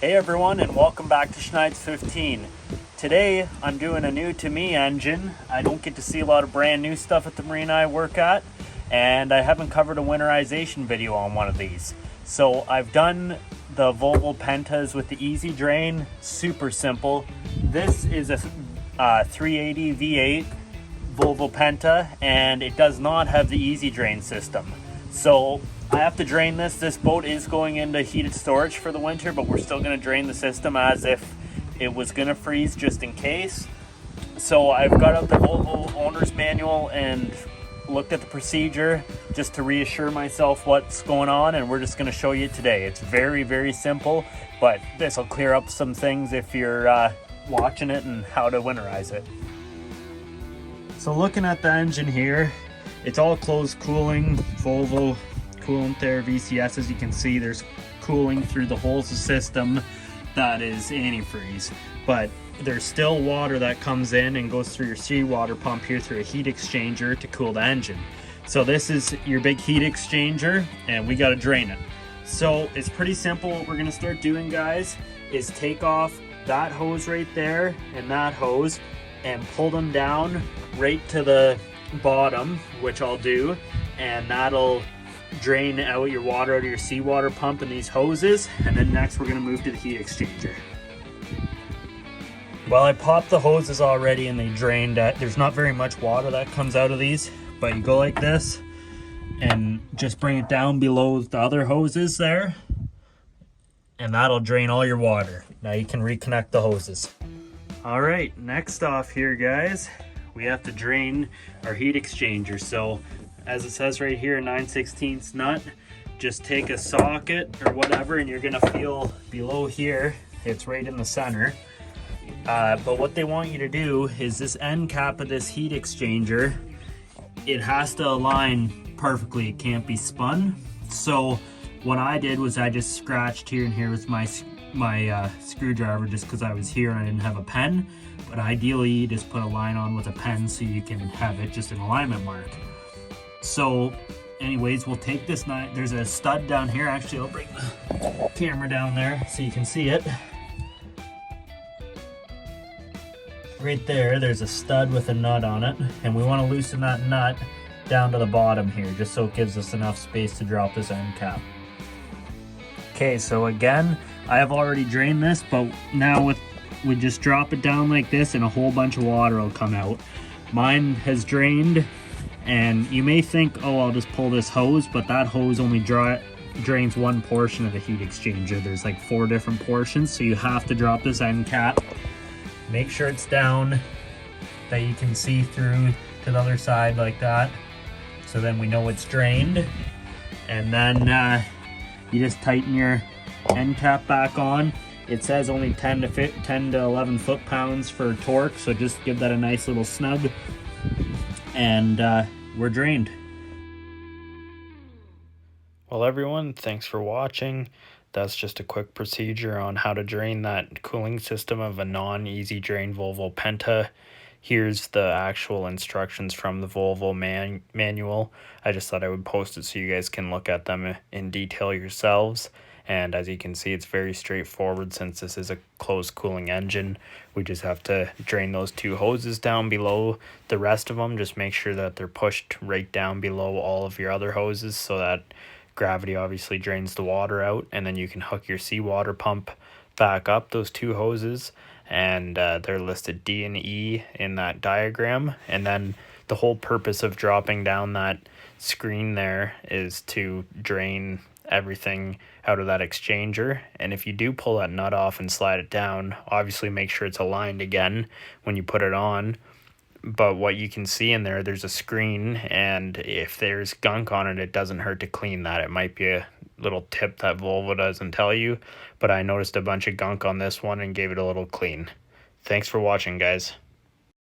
Hey everyone, and welcome back to Schneid's 15. Today I'm doing a new to me engine. I don't get to see a lot of brand new stuff at the marina I work at, and I haven't covered a winterization video on one of these. So I've done the Volvo Pentas with the easy drain, super simple. This is a 380 V8 Volvo Penta, and it does not have the easy drain system. So I have to drain this. This boat is going into heated storage for the winter, but we're still going to drain the system as if it was going to freeze just in case. So I've got out the Volvo owner's manual and looked at the procedure just to reassure myself what's going on, and we're just going to show you today. It's very, very simple, but this will clear up some things if you're watching it and how to winterize it. So looking at the engine here, it's all closed cooling, Volvo coolant there, VCS. As you can see, there's cooling through the whole system that is antifreeze, but there's still water that comes in and goes through your seawater pump here through a heat exchanger to cool the engine. So this is your big heat exchanger, and we got to drain it. So it's pretty simple. What we're going to start doing, guys, is take off that hose right there and that hose and pull them down right to the bottom, which I'll do, and that'll drain out your water out of your seawater pump in these hoses. And then next we're going to move to the heat exchanger. Well, I popped the hoses already and they drained. There's not very much water that comes out of these, but you go like this and just bring it down below the other hoses there, and that'll drain all your water. Now you can reconnect the hoses. All right, next off here, guys, we have to drain our heat exchanger. So as it says right here, 9/16 nut, just take a socket or whatever, and you're gonna feel below here, it's right in the center. But what they want you to do is this end cap of this heat exchanger, it has to align perfectly. It can't be spun. So what I did was I just scratched here and here with my screwdriver, just because I was here and I didn't have a pen. But ideally you just put a line on with a pen so you can have it just an alignment mark. So anyways, we'll take this knife. There's a stud down here. Actually, I'll bring the camera down there so you can see it. Right there, there's a stud with a nut on it, and we want to loosen that nut down to the bottom here, just so it gives us enough space to drop this end cap. Okay, so again, I have already drained this, but now we just drop it down like this and a whole bunch of water will come out. Mine has drained, and you may think, oh, I'll just pull this hose, but that hose only drains one portion of the heat exchanger. There's like 4 different portions, so you have to drop this end cap. Make sure it's down, that you can see through to the other side like that, so then we know it's drained. And then you just tighten your end cap back on. It says only 10 to 11 foot-pounds for torque, so just give that a nice little snug, and we're drained. Well, everyone, thanks for watching. That's just a quick procedure on how to drain that cooling system of a non-easy drain Volvo Penta. Here's the actual instructions from the Volvo manual. I just thought I would post it so you guys can look at them in detail yourselves. And as you can see, it's very straightforward since this is a closed cooling engine. We just have to drain those 2 hoses down below the rest of them. Just make sure that they're pushed right down below all of your other hoses so that gravity obviously drains the water out, and then you can hook your seawater pump back up those 2 hoses, and they're listed D and E in that diagram. And then the whole purpose of dropping down that screen there is to drain everything out of that exchanger. And if you do pull that nut off and slide it down, obviously make sure it's aligned again when you put it on. But what you can see in there, there's a screen, and if there's gunk on it, it doesn't hurt to clean that. It might be a little tip that Volvo doesn't tell you, but I noticed a bunch of gunk on this one and gave it a little clean. Thanks for watching, guys.